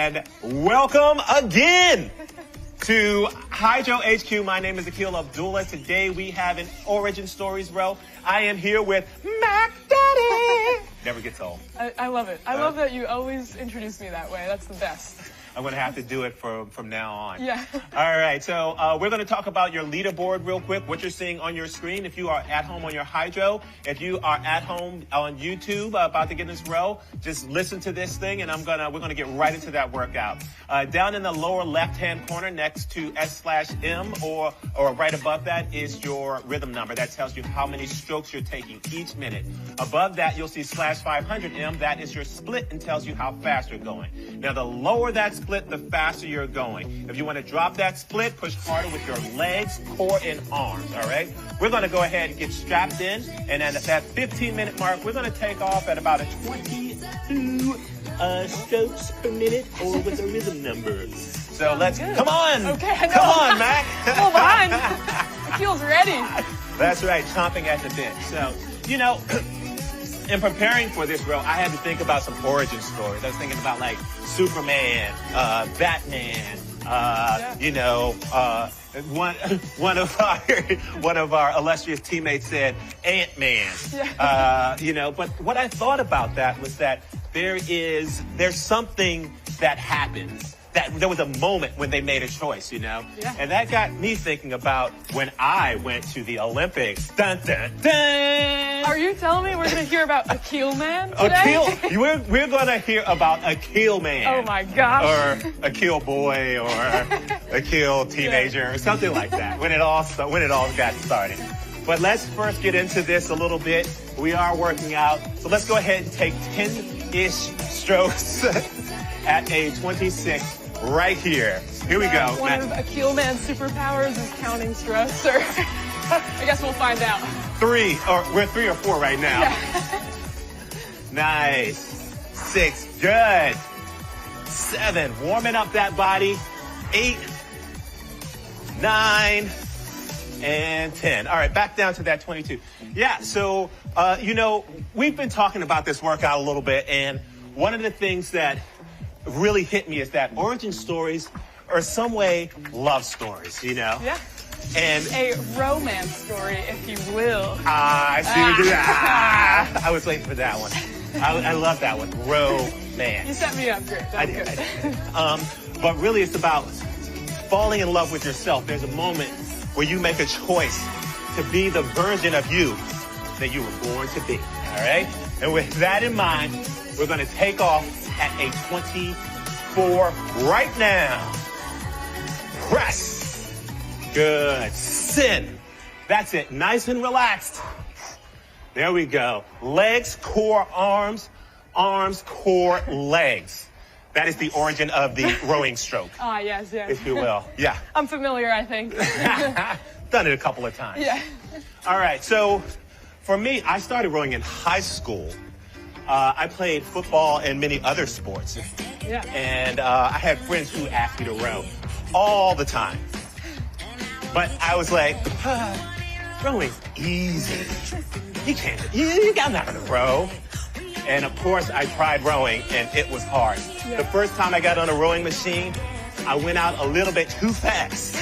And welcome again to Hydrow HQ. My name is Aquil Abdullah. Today we have an Origin Stories row. I am here with Mac Daddy. Never gets old. I love it. I love that you always introduce me that way. That's the best. I'm going to have to do it from now on. Yeah. All right. So we're going to talk about your leaderboard real quick, what you're seeing on your screen. If you are at home on your Hydrow, if you are at home on YouTube about to get in this row, just listen to this thing, and we're going to get right into that workout. Down in the lower left-hand corner next to S/M or right above that is your rhythm number. That tells you how many strokes you're taking each minute. Above that, you'll see /500M. That is your split and tells you how fast you're going. Now, the lower that split, the faster you're going. If you want to drop that split, push harder with your legs, core, and arms, all right? We're going to go ahead and get strapped in, and at that 15-minute mark, we're going to take off at about a 22 strokes per minute or with a rhythm number. So come on. Okay, I know. Come on, Mac. Hold on. Akil's ready. That's right, chomping at the bit. So, in preparing for this row, I had to think about some origin stories. I was thinking about like Superman, Batman, one of our illustrious teammates said Ant-Man. Yeah. But what I thought about that was that there's something that happens. That there was a moment when they made a choice, Yeah. And that got me thinking about when I went to the Olympics. Dun, dun, dun. Are you telling me we're going to hear about Aquil Man today? We're going to hear about Aquil Man. Oh my gosh. Or Aquil Boy or Aquil Teenager or something like that when it all got started. But let's first get into this a little bit. We are working out. So let's go ahead and take 10-ish strokes at a 26 right here. Here we go. One of Aquil Man's superpowers is counting strokes, or I guess we'll find out. We're 3 or 4 right now. Yeah. Nice. 6, good. 7, warming up that body. 8, 9, and 10. All right, back down to that 22. Yeah, so, we've been talking about this workout a little bit, and one of the things that really hit me is that origin stories are some way love stories, Yeah. And a romance story, if you will. I see what you did. I was waiting for that one. I love that one. Romance. You set me up good. I did. But really it's about falling in love with yourself. There's a moment where you make a choice to be the version of you that you were born to be. All right? And with that in mind, we're going to take off at a 24 right now. Press. Good. Sin. That's it. Nice and relaxed. There we go. Legs, core, arms, core, legs. That is the origin of the rowing stroke. Yes. If you will. Yeah. I'm familiar, I think. Done it a couple of times. Yeah. All right. So for me, I started rowing in high school. I played football and many other sports. Yeah. And I had friends who asked me to row all the time. But I was like, rowing's easy. I'm not going to row. And of course, I tried rowing, and it was hard. Yeah. The first time I got on a rowing machine, I went out a little bit too fast.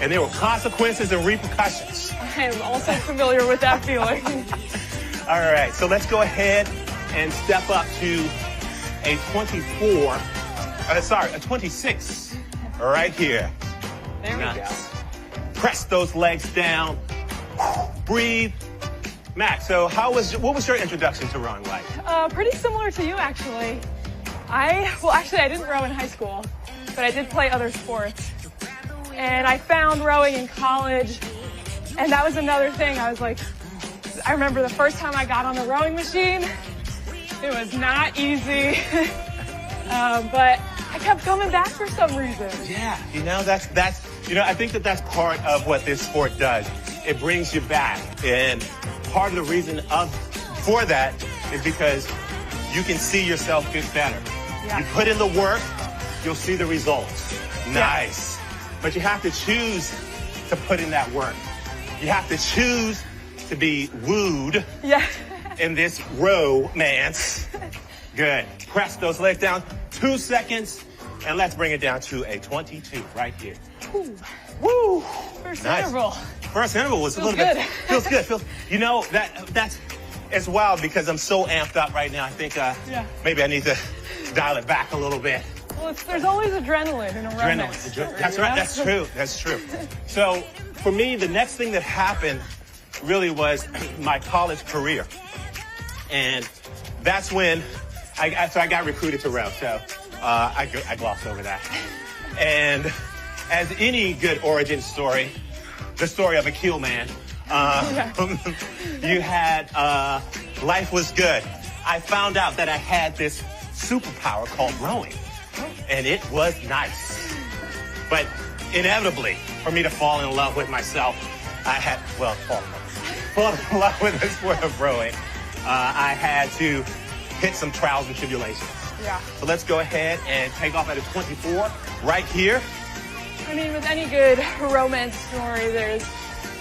And there were consequences and repercussions. I am also familiar with that feeling. All right, so let's go ahead and step up to a 26 right here. There we go. Press those legs down. Breathe. Max, so what was your introduction to rowing like? Pretty similar to you, actually. I didn't row in high school, but I did play other sports. And I found rowing in college, and that was another thing. I remember the first time I got on the rowing machine, it was not easy, but I kept coming back for some reason. Yeah, I think that's part of what this sport does. It brings you back, and part of the reason for that is because you can see yourself get better. Yeah. You put in the work, you'll see the results. Nice. Yeah. But you have to choose to put in that work. You have to choose to be wooed in this romance. Good. Press those legs down. 2 seconds. And let's bring it down to a 22 right here. Ooh. Woo! First Nice. interval. First interval was Feels a little good. bit. Feels good. You know, that's it's wild because I'm so amped up right now. I think maybe I need to dial it back a little bit. Well, there's always adrenaline in a romance. That's right. That's true. That's true. So for me, the next thing that happened really was my college career, and that's when I got recruited to row. So I glossed over that. And as any good origin story, the story of Aquil man. You had life was good. I found out that I had this superpower called rowing, and it was nice. But inevitably, for me to fall in love with myself, I had fall in love with the sport of rowing. I had to hit some trials and tribulations. Yeah. So let's go ahead and take off at a 24 right here. I mean, with any good romance story, there's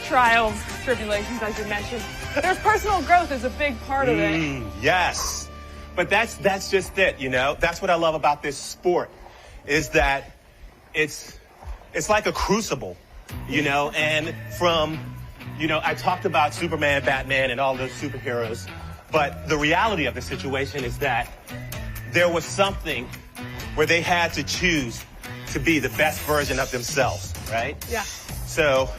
trials, tribulations, as you mentioned. There's personal growth is a big part of it. Yes. But that's just it, you know. That's what I love about this sport, is that it's like a crucible, you know. And from, you know, I talked about Superman, Batman, and all those superheroes, but the reality of the situation is that there was something where they had to choose to be the best version of themselves, right? Yeah. So.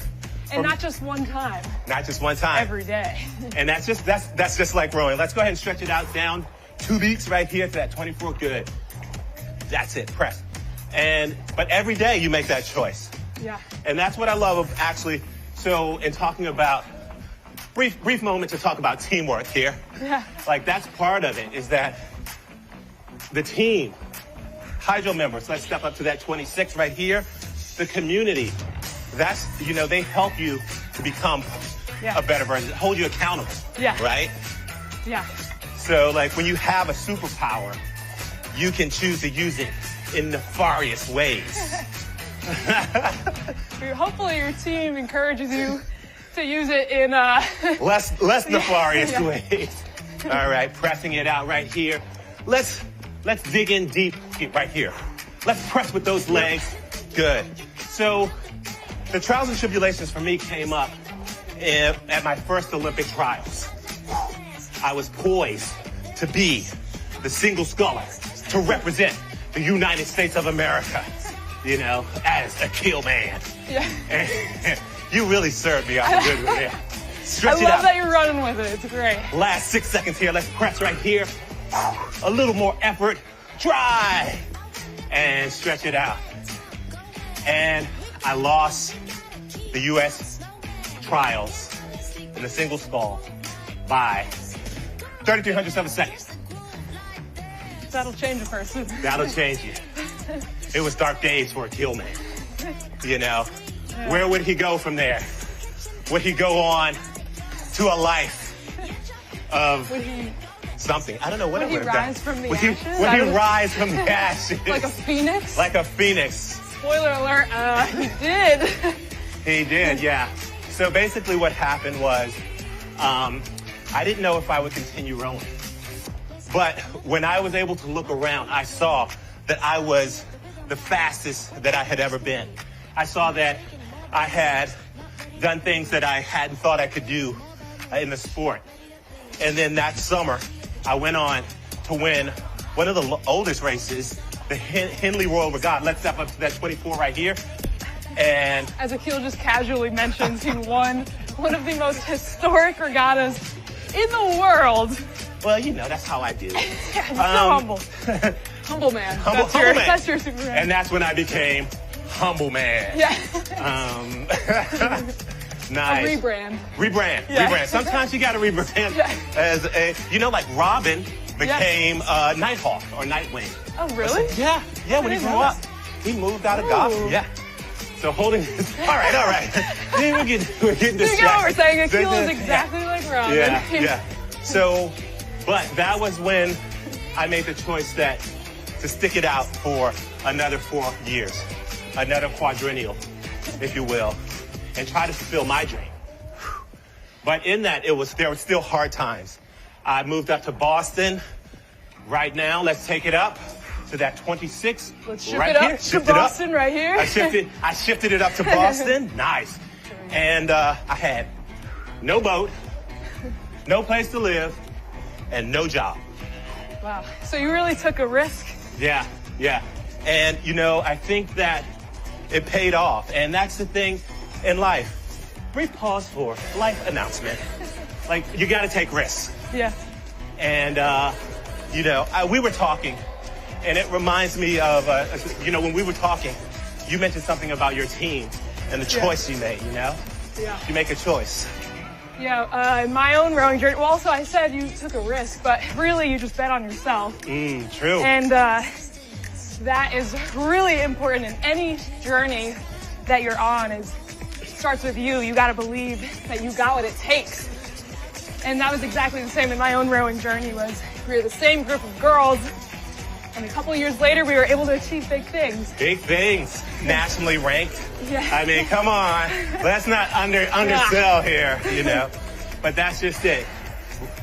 And not just one time. Not just one time. Every day. And that's just like rowing. Let's go ahead and stretch it out down 2 beats right here to that 24. Good. That's it. Press. But every day you make that choice. Yeah. And that's what I love of actually. So in talking about brief moment to talk about teamwork here. Yeah. Like that's part of it, is that the team, Hydrow members, let's step up to that 26 right here. The community. That's, you know, they help you to become a better version, hold you accountable. Yeah. Right? Yeah. So, like, when you have a superpower, you can choose to use it in nefarious ways. Hopefully your team encourages you to use it in less nefarious ways. All right, pressing it out right here. Let's dig in deep right here. Let's press with those legs. Good. So the trials and tribulations for me came up at my first Olympic trials. I was poised to be the single sculler, to represent the United States of America, you know, as Aquil man. Yeah. And you really served me out good with it. Stretch it out. I love that you're running with it. It's great. Last 6 seconds here. Let's press right here. A little more effort. Try. And stretch it out. And I lost the U.S. trials in the single scull by 3,307 seconds. That'll change a person. That'll change you. It was dark days for Aquil man. You know, where would he go from there? Would he go on to a life of something? I don't know. What would he rise from the ashes? Would he rise from the ashes? Like a phoenix? Like a phoenix. Spoiler alert, he did. He did, yeah. So basically what happened was I didn't know if I would continue rowing. But when I was able to look around, I saw that I was the fastest that I had ever been. I saw that I had done things that I hadn't thought I could do in the sport. And then that summer, I went on to win one of the oldest races, the Henley Royal Regatta. Let's step up to that 24 right here. And as Aquil just casually mentions, he won one of the most historic regattas in the world. Well, you know, that's how I do. Yeah, he's so humble. Humble man. Humble man. That's your Superman. And that's when I became humble man. Yeah. Nice. A rebrand. Rebrand. Sometimes you got to rebrand. Yeah. As a, you know, like Robin became Nighthawk or Nightwing. Oh, really? Yeah. When he grew up, he moved out of Gotham. Yeah. So holding this. All right. We're getting distracted. You know what we're saying? Aquil is exactly like Robin. Yeah. So, but that was when I made the choice to stick it out for another 4 years, another quadrennial, if you will, and try to fulfill my dream. But in that, there were still hard times. I moved up to Boston. Right now, let's take it up to that 26. Let's shift right it up here. to Shift it Boston up. right here. I shifted it up to Boston. Nice. And I had no boat, no place to live, and no job. Wow. So you really took a risk. Yeah. And, you know, I think that it paid off. And that's the thing in life. Brief pause for life announcement. Like, you got to take risks. Yeah. And, you know, we were talking, and it reminds me of, you know, when we were talking, you mentioned something about your team and the choice you made, you know? Yeah. You make a choice. Yeah, in my own rowing journey, well, also I said you took a risk, but really you just bet on yourself. True. And that is really important in any journey that you're on. It starts with you. You got to believe that you got what it takes. And that was exactly the same in my own rowing journey. We were the same group of girls, and a couple of years later, we were able to achieve big things. Big things. Nationally ranked. Yeah. I mean, come on. Let's not undersell here, you know. But that's just it.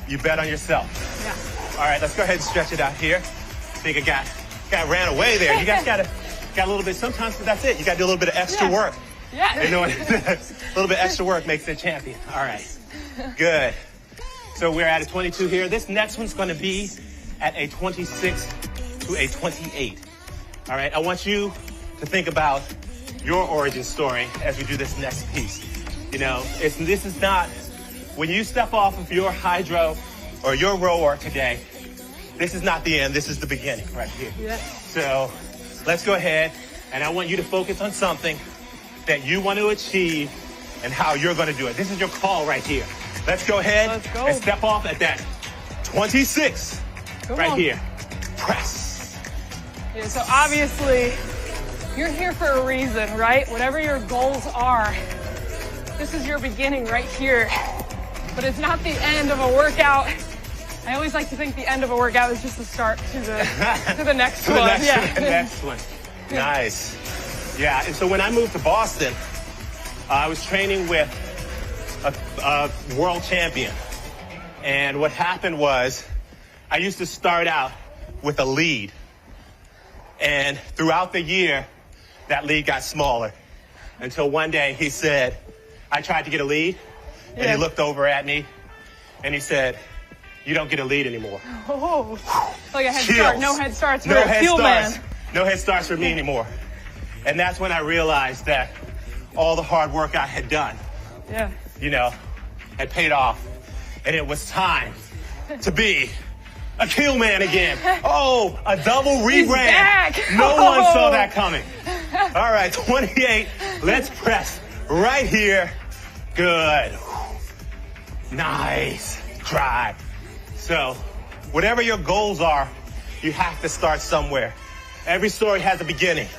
You bet on yourself. Yeah. All right, let's go ahead and stretch it out here. I think I got ran away there. You guys got a little bit. Sometimes that's it. You got to do a little bit of extra work. Yeah. You know what? A little bit extra work makes the champion. All right. Good. So we're at a 22 here. This next one's going to be at a 26 to a 28. All right. I want you to think about your origin story as we do this next piece. You know, this is not, when you step off of your hydro or your rower today, this is not the end. This is the beginning right here. Yeah. So let's go ahead, and I want you to focus on something that you want to achieve and how you're going to do it. This is your call right here. Let's go ahead and step off at that 26 right here. Press. Yeah, so obviously, you're here for a reason, right? Whatever your goals are, this is your beginning right here. But it's not the end of a workout. I always like to think the end of a workout is just the start to the next one. The next one. Nice. Yeah, and so when I moved to Boston, I was training with a world champion. And what happened was I used to start out with a lead. And throughout the year, that lead got smaller. Until one day he said, I tried to get a lead. And he looked over at me and he said, you don't get a lead anymore. Oh, like a head start. No head starts for a fuel man. No head starts for me anymore. And that's when I realized that all the hard work I had done, you know, had paid off. And it was time to be Aquil man again. Oh, a double rebrand. No one saw that coming. All right, 28. Let's press right here. Good. Nice. Drive. So, whatever your goals are, you have to start somewhere. Every story has a beginning.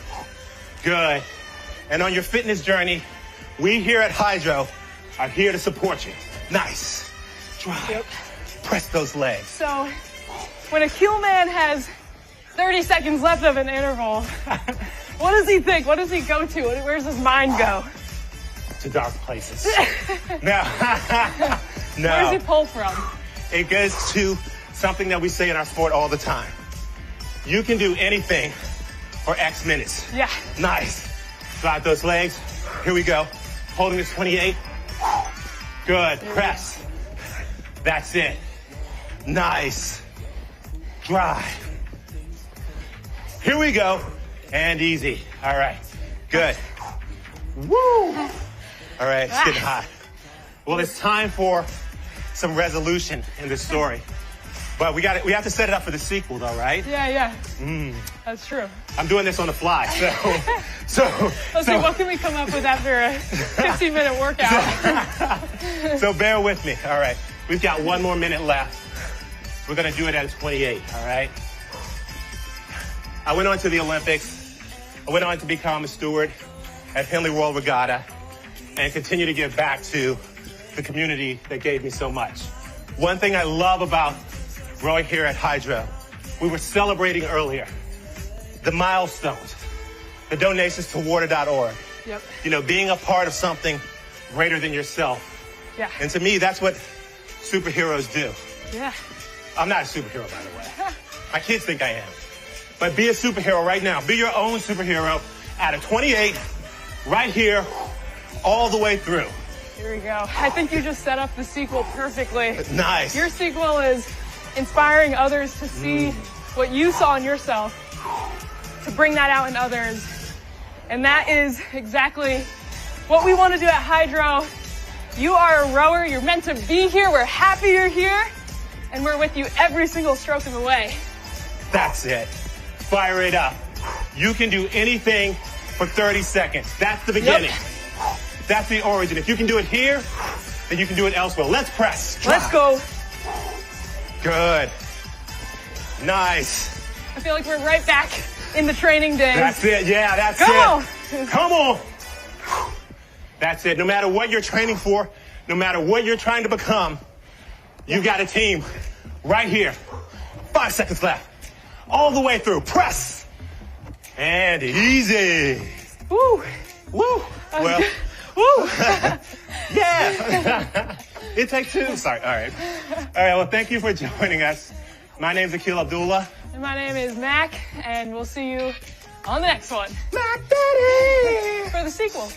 Good. And on your fitness journey, we here at Hydrow are here to support you. Nice. Drive. Press those legs. So, when Aquil man has 30 seconds left of an interval, what does he think? What does he go to? Where does his mind go? To dark places. No. No. Where does he pull from? It goes to something that we say in our sport all the time. You can do anything for X minutes. Yeah. Nice. Drive those legs. Here we go. Holding this 28. Good. Press. That's it. Nice. Drive. Here we go. And easy. All right. Good. Woo. All right. It's getting hot. Well, it's time for some resolution in this story. But we have to set it up for the sequel, though, right? Yeah. That's true. I'm doing this on the fly, so. Let's see, what can we come up with after a 15-minute workout? So bear with me, all right? We've got 1 more minute left. We're gonna do it at a 28, all right? I went on to the Olympics. I went on to become a steward at Henley World Regatta and continue to give back to the community that gave me so much. One thing I love about rowing here at Hydrow, we were celebrating earlier the milestones, the donations to water.org. Yep. You know, being a part of something greater than yourself. Yeah. And to me, that's what superheroes do. Yeah. I'm not a superhero, by the way. My kids think I am. but be a superhero right now. Be your own superhero at a 28, right here, all the way through. Here we go. I think you just set up the sequel perfectly. Nice. Your sequel is inspiring others to see what you saw in yourself, to bring that out in others. And that is exactly what we want to do at Hydrow. You are a rower. You're meant to be here. We're happy you're here. And we're with you every single stroke of the way. That's it. Fire it up. You can do anything for 30 seconds. That's the beginning. Yep. That's the origin. If you can do it here, then you can do it elsewhere. Let's press. Drop. Let's go. Good. Nice. I feel like we're right back in the training days. That's it. Yeah, that's Come it. on. Come on. That's it. No matter what you're training for, no matter what you're trying to become, you got a team right here. 5 seconds left. All the way through. Press. And easy. Woo. Woo. Well. Woo. Yeah. It takes two. Sorry. All right. All right. Well, thank you for joining us. My name's Aquil Abdullah. And my name is Mac, and we'll see you on the next one. Mac Daddy. For the sequel.